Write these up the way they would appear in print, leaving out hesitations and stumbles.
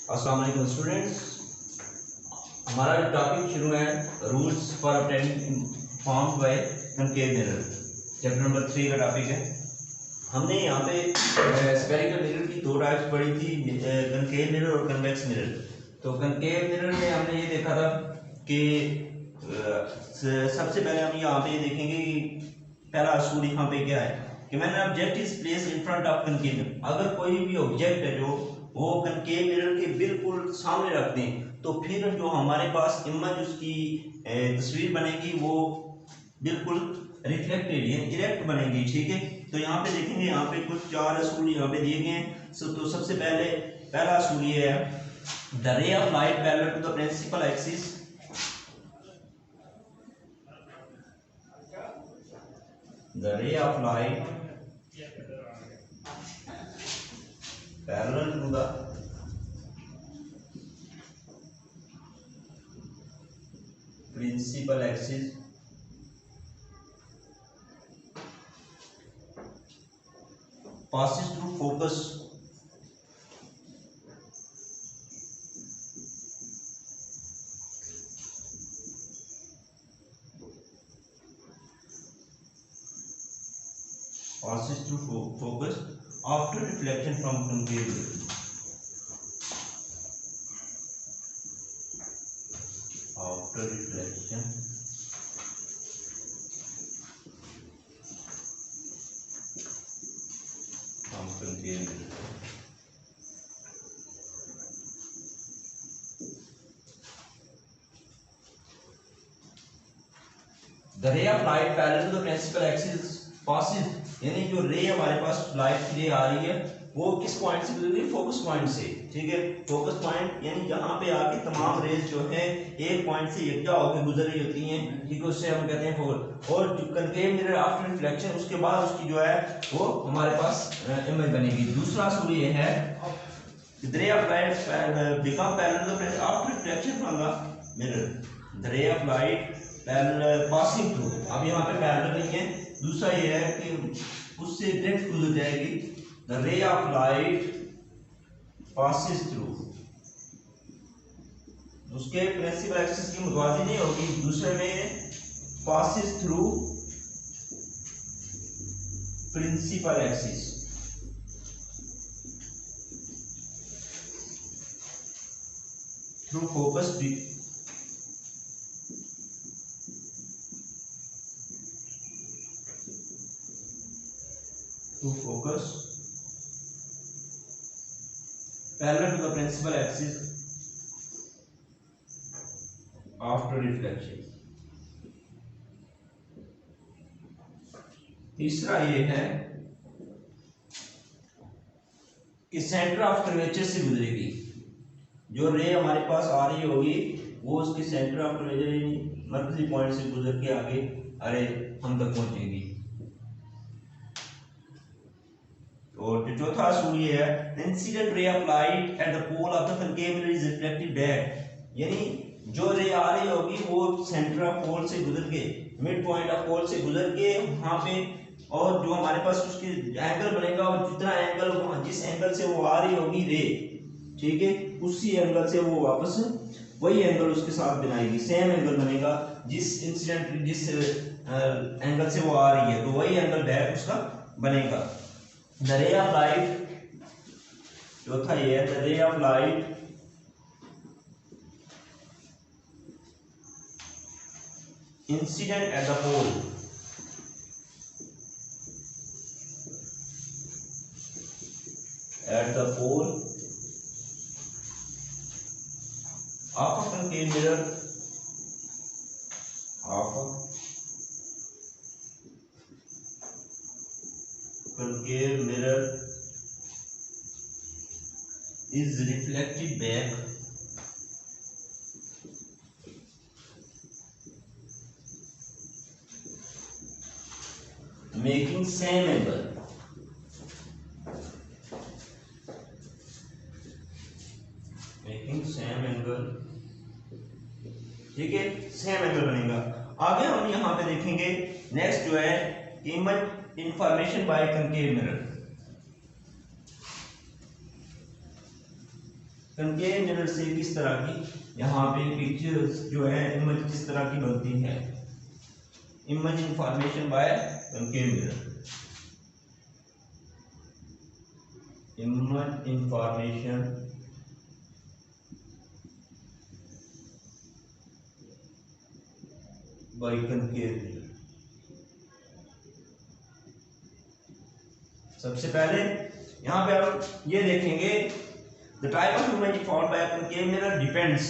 अस्सलाम वालेकुम स्टूडेंट्स, हमारा टॉपिक शुरू है rules for obtaining formed by concave mirror. Chapter number 3 का टॉपिक है। हमने यहाँ पे स्फेरिकल मिरर की दो टाइप्स पढ़ी थी, कनकेव मिरर और कन्वेक्स मिरर। तो कनकेव मिरर में हमने ये देखा था कि सबसे पहले हम यहाँ पे देखेंगे कि पहला असूल यहाँ पे क्या है कि man object is place in front of concave mirror. अगर कोई भी ऑब्जेक्ट है जो वो कनकेव मिरर के बिल्कुल सामने रख दें तो फिर जो हमारे पास इमेज उसकी तस्वीर बनेगी वो बिल्कुल रिफ्लेक्टेड यानी इरेक्ट बनेगी। ठीक है, तो यहाँ पे देखेंगे, यहाँ पे कुछ चार असूल यहाँ पे दिए गए हैं। तो सबसे पहला असूल ये है, the ray of light parallel to the principal axis the ray of light parallel to the principal axis passes through focus after reflection from concave mirror. After reflection from concave mirror. The ray of light parallel to the principal axis passes, यानी जो रे हमारे पास light की रे आ रही है वो किस पॉइंट से गुजर रही है? फोकस पॉइंट से। ठीक है, फोकस पॉइंट यानी जहां पे आके तमाम रेज जो है एक पॉइंट से यकजा होकर गुजर रही होती हैं। ठीक है, उससे हम कहते हैं फोकस। और जो कनकेव मिरर आफ्टर रिफ्लेक्शन, उसके बाद उसकी जो है वो हमारे पास इमेज बनेगी। दूसरा असूल ये है, the ray of light become parallel to the after reflection from the mirror. The ray of light parallel passing through, अब यहाँ पे पैरेलल नहीं है। दूसरा ये है कि उससे डायरेक्ट गुजर जाएगी। The ray of light passes through, उसके प्रिंसिपल एक्सिस की मुतवाज़ी नहीं होगी। दूसरे में passes through principal axis, through focus to focus parallel to the principal axis after reflection. तीसरा ये है कि सेंटर ऑफ कर्वेचर से गुजरेगी। जो रे हमारे पास आ रही होगी वो उसके सेंटर ऑफ कर्वेचर मर्कजी पॉइंट से गुजर के आगे अरे हम तक पहुंचेगी। और चौथा असूल ये है, incident ray of light at the pole of the concave mirror is reflected back, यानी जो रे आ रही होगी वो सेंटर ऑफ पोल से गुजर के, मिड पॉइंट ऑफ पोल से गुजर के वहां पे, और जो हमारे पास उसकी एंगल बनेगा और जितना एंगल जिस एंगल से वो आ रही होगी रे, ठीक है, उसी एंगल से वो वापस वही एंगल उसके साथ बनाएगी, सेम एंगल बनेगा जिस एंगल से वो आ रही है, तो वही एंगल बैक उसका बनेगा। The ray of light, चौथा ये है, the ray of light incident at the pole of a concave mirror is reflected back making same angle, ठीक है, सेम एंगल बनेगा। आगे हम यहाँ पे देखेंगे नेक्स्ट जो है image information bye concave mirror. Concave mirror से किस तरह की यहाँ पे पिक्चर्स जो है इमेज किस तरह की बनती है, image information bye concave mirror, image information bye concave mirror. सबसे पहले यहाँ पे आप ये देखेंगे the type of image formed by concave mirror depends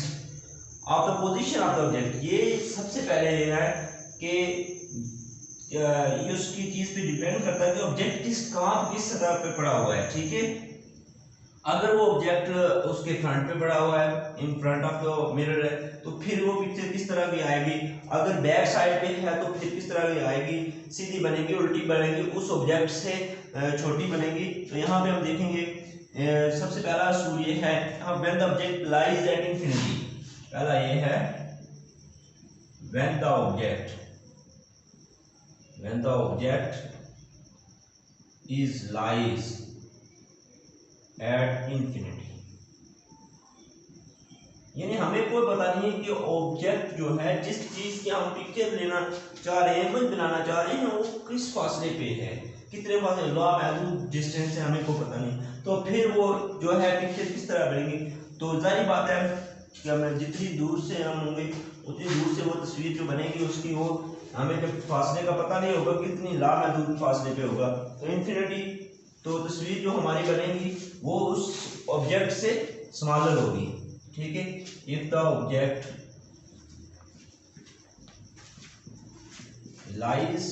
of the position of the object. ये सबसे पहले ये है कि ये उसकी चीज पे डिपेंड करता है कि ऑब्जेक्ट किस सतह पे पड़ा हुआ है, ठीक है। अगर वो ऑब्जेक्ट उसके फ्रंट पे पड़ा हुआ है, in front of the mirror है, तो फिर वो पिक्चर किस तरह की आएगी। अगर बैक साइड पे है तो फिर किस तरह की आएगी, सीधी बनेगी, उल्टी बनेगी, उस ऑब्जेक्ट से छोटी बनेगी। तो यहाँ पे हम देखेंगे सबसे पहला असूल ये है, when the object lies at infinity. पहला ये है when the object is lies at infinity, यानी हमें कोई पता नहीं है कि ऑब्जेक्ट जो है जिस चीज की हम पिक्चर लेना चाह रहे हैं, इमेज बनाना चाह रहे हैं, वो किस फासले पे है, कितने फासले, लॉ महदूद डिस्टेंस है, हमें कोई पता नहीं। तो फिर वो जो है पिक्चर किस तरह बनेगी। तो जाहिर बात है कि हमें जितनी दूर से हम होंगे उतनी दूर से वो तस्वीर जो बनेगी उसकी वो हमें जब फासले का पता नहीं होगा कितनी लामहदूद फासले पे होगा। तो इन्फिनिटी, तो तस्वीर जो हमारी बनेगी वो उस ऑब्जेक्ट से स्मॉलर होगी, ठीक है। If the object lies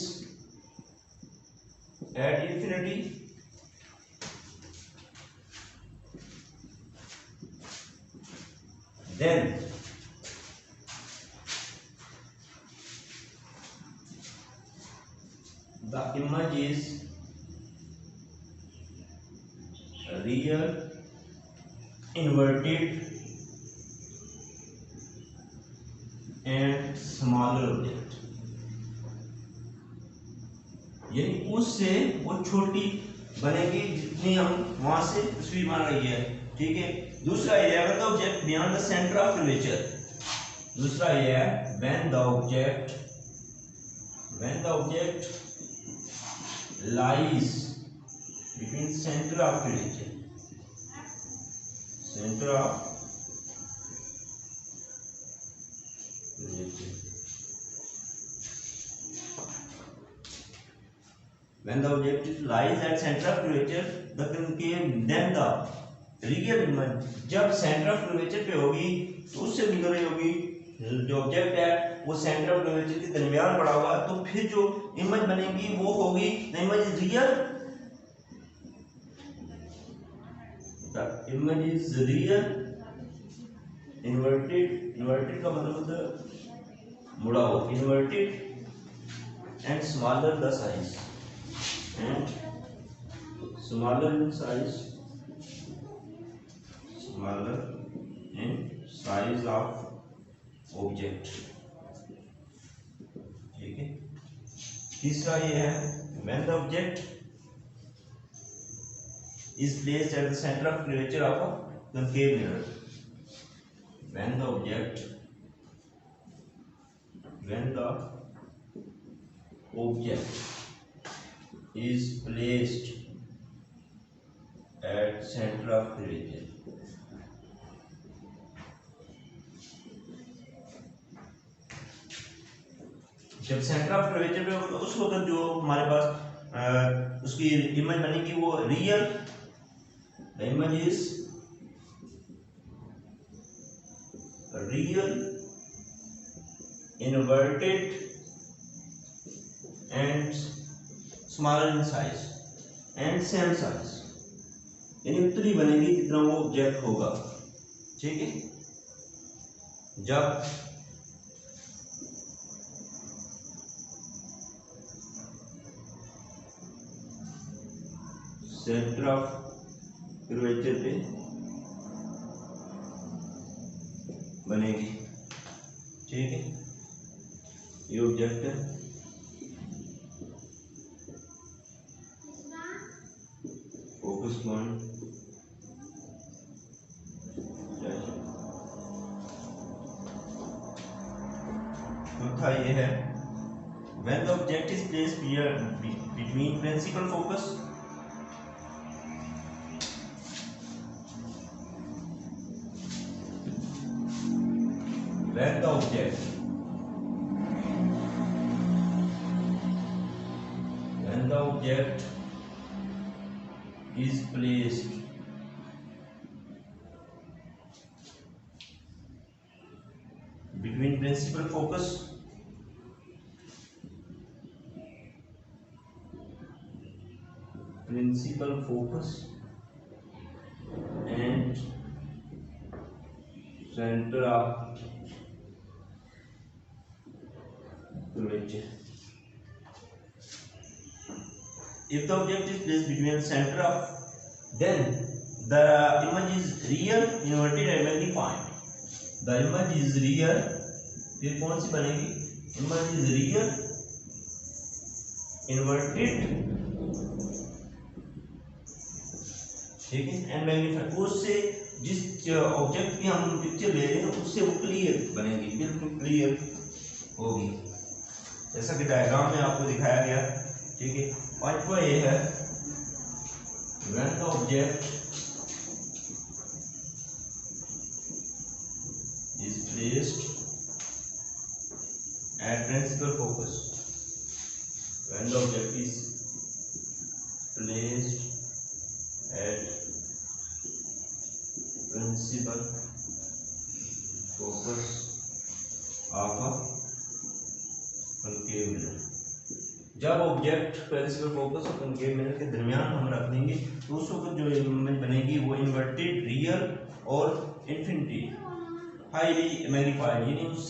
at infinity then the image is real inverted and smaller object, यानी उससे वो छोटी बनेगी जितनी हम वहां से तस्वीर बना रही है, ठीक है। दूसरा ये है object beyond the centre of curvature. दूसरा ये है when the object lies between center of curvature, center of curvature, when the object lies at center of curvature the concave, then the real image, जब centre of curvature पे होगी तो उससे गुजर रही होगी, जो ऑब्जेक्ट है वो सेंटर ऑफ कर्वेचर के दरमियान पड़ा हुआ, तो फिर जो इमेज बनेगी वो होगी the image real, the image is real inverted का मतलब होता है मुड़ा हुआ, inverted and smaller the size, and smaller in size of object, ठीक है। तीसरा ये है when the object is placed at the center of curvature of a concave mirror, when the object is placed at center of curvature, जब centre of curvature पे होगा तो उस वक्त जो हमारे पास उसकी इमेज बनेगी वो real, the image is real inverted and smaller in size and same size, यानी उतनी बनेगी जितना वो ऑब्जेक्ट होगा, ठीक है। जब सेंटर ऑफ कर्वेचर पे बनेगी, ठीक है। ये ऑब्जेक्ट है, फोकस पॉइंट लिखा ये है, when the object is placed between principal focus when the object is placed between principal focus and center of curvature. If the object is placed between center of, then the image is real, inverted and magnified. The image is real, फिर कौन सी बनेगी? Image is real, inverted, ठीक है, and magnified. उससे जिस object की हम picture ले रहे हैं उससे वो क्लियर बनेगी, बिल्कुल क्लियर होगी, जैसा कि डायग्राम में आपको दिखाया गया, ठीक है। पांचवा ये है, when the object is placed at principal focus, when the object is placed at principal focus of a concave mirror, जब ऑब्जेक्ट प्रिंसिपल फोकस और कॉन्केव मिरर के दरमियान हम रख देंगे तो उस वक्त जो इमेज बनेगी वो इन्वर्टेड, रियल और इन्फिनिटी, हाईली मैग्नीफाइड, यानी उस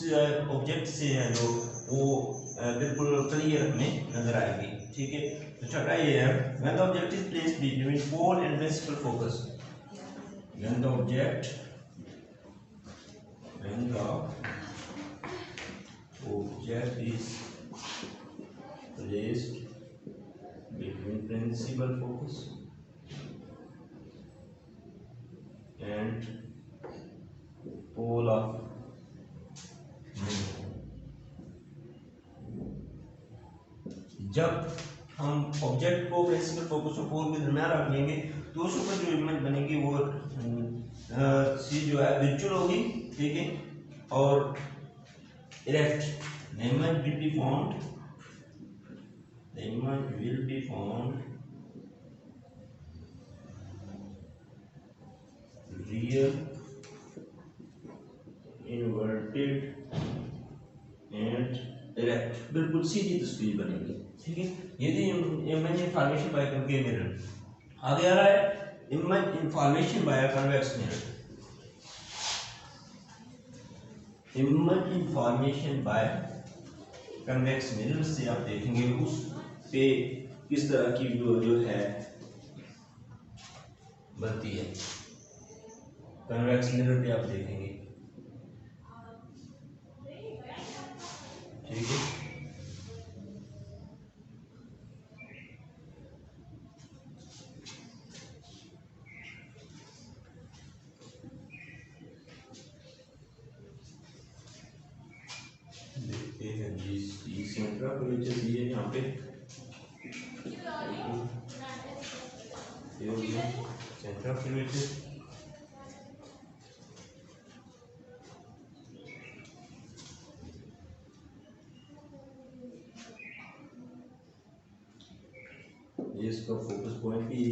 ऑब्जेक्ट से जो वो बिल्कुल क्लियर हमें नजर आएगी, ठीक है। तो छठा ये है, when the object is placed between pole and principal focus, when the object is placed between principal focus and pole of mirror, जब हम ऑब्जेक्ट को प्रिंसिपल फोकस और पोल के दरमियान रख लेंगे तो उस ऊपर जो इमेज बनेगी वो सी जो है विजुअल होगी, ठीक है, और erect, the image will be found real, inverted and erect, बिल्कुल सीधी तस्वीर बनेगी, ठीक है। यदि image information bye concave mirror, आगे आ रहा है image information bye convex mirror, image information bye convex mirror से आप देखेंगे उस पे किस तरह की व्यू जो है बनती है, कन्वेक्स मिरर पे आप देखेंगे, ठीक है। देखते हैं जी सेंटर ऑफ कर्वेचर दी है यहाँ पे, सेंटर ऑफ कर्वेचर, ये इसका फोकस पॉइंट भी,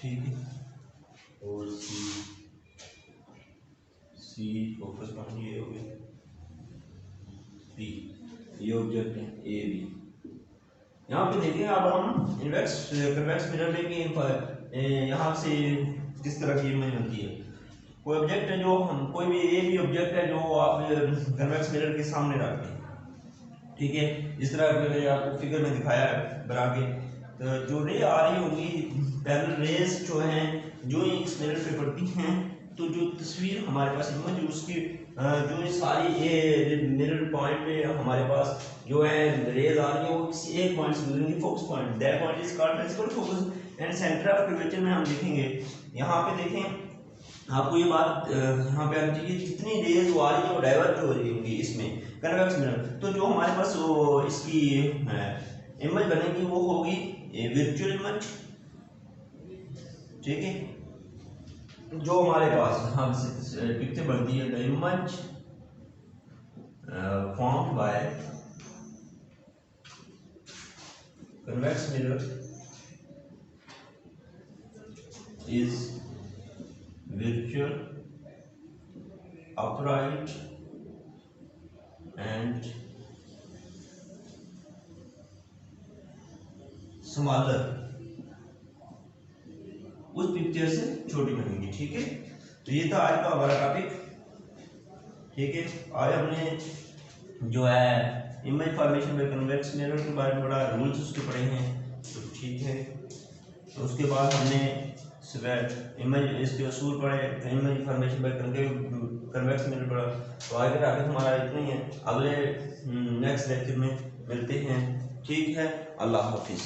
ठीक है, और सी फोकस पॉइंट ये हो गया, बी ये ऑब्जेक्ट है ए बी। यहाँ पे देखिए अब हम कन्वेक्स मिरर लेके यहाँ से किस तरह की इमेज बनती है। कोई ऑब्जेक्ट है जो हम कोई भी ए बी ऑब्जेक्ट है जो आप कन्वेक्स मिरर के सामने रखते हैं, ठीक है। इस तरह मैंने आपको फिगर में दिखाया है बना के, तो जो रे आ रही होगी पैरेलल रेज जो हैं जो इस मिरर पे पड़ती हैं, तो जो तस्वीर हमारे पास इमेज उसकी जो ये सारी ये मिरर पॉइंट पे हमारे पास जो है रेज आ रही है वो किसी एक पॉइंट से गुजरेंगी, focus point, that point is called principal focus and centre of curvature में हम देखेंगे। यहाँ पे देखें आपको ये बात यहाँ पे आनी चाहिए, जितनी रेज आ रही है वो डाइवर्ज हो रही होंगी इसमें कन्वेक्स मिरर। तो जो हमारे पास वो इसकी इमेज बनेगी वो होगी वर्चुअल इमेज, ठीक है। जो हमारे पास हम पिक्चर बनती है the image formed by convex mirror is virtual, upright and smaller, उस पिक्चर से छोटी बनेगी, ठीक है। तो ये था आज का हमारा टॉपिक, ठीक है। आज हमने जो है इमेज फॉर्मेशन में कन्वेक्स मिरर के बारे में बड़ा रूल्स उसके पढ़े हैं, तो ठीक है। तो उसके बाद हमने इमेज इसके असूल पढ़े, इमेज फॉर्मेशन में कन्वेक्स मिरर पढ़ा। तो आगे का टॉपिक हमारा इतना ही है, अगले नेक्स्ट लेक्चर में मिलते हैं, ठीक है। अल्लाह हाफिज़।